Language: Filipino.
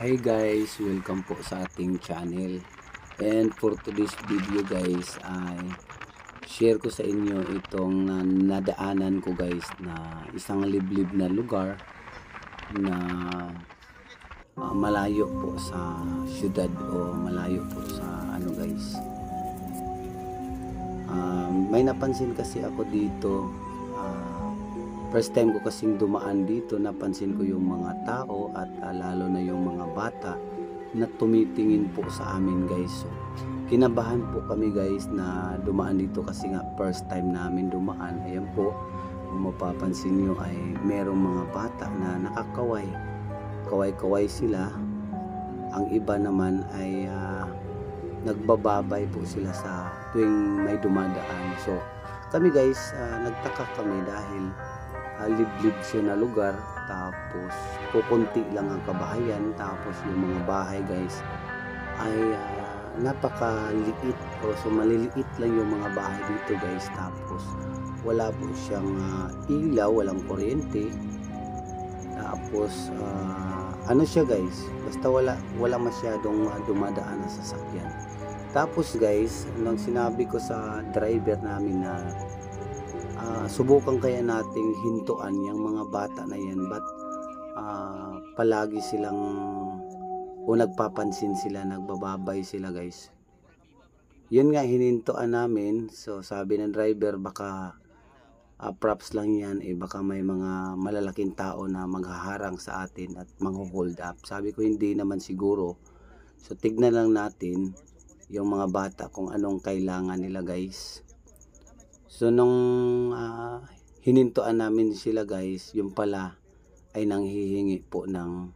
Hi guys, welcome po sa ating channel. And for today's video guys ay share ko sa inyo itong nadaanan ko guys na isang liblib na lugar na malayo po sa syudad o malayo po sa ano guys. May napansin kasi ako dito. First time ko kasing dumaan dito, napansin ko yung mga tao at lalo na yung mga bata na tumitingin po sa amin guys. So, kinabahan po kami guys na dumaan dito kasi nga first time namin dumaan. Ayan po, kung mapapansin nyo ay merong mga bata na nakakaway. Kaway-kaway sila. Ang iba naman ay nagbababay po sila sa tuwing may dumadaan. So, kami guys, nagtaka kami dahil liblib siya na lugar, tapos kukunti lang ang kabahayan, tapos yung mga bahay guys ay napakaliit o so maliliit lang yung mga bahay dito guys, tapos wala po siyang ilaw, walang kuryente, tapos ano siya guys, basta wala masyadong dumadaan na sasakyan. Tapos guys, nang sinabi ko sa driver namin na subukan kaya nating hintuan yung mga bata na yan, but palagi silang o nagpapansin sila, nagbababay sila guys. Yun nga hinintuan namin. So sabi ng driver baka props lang yan, baka may mga malalaking tao na maghaharang sa atin at mangho-hold up. Sabi ko hindi naman siguro. So tignan lang natin yung mga bata kung anong kailangan nila guys. So nung hinintuan namin sila guys, yung pala ay nanghihingi po ng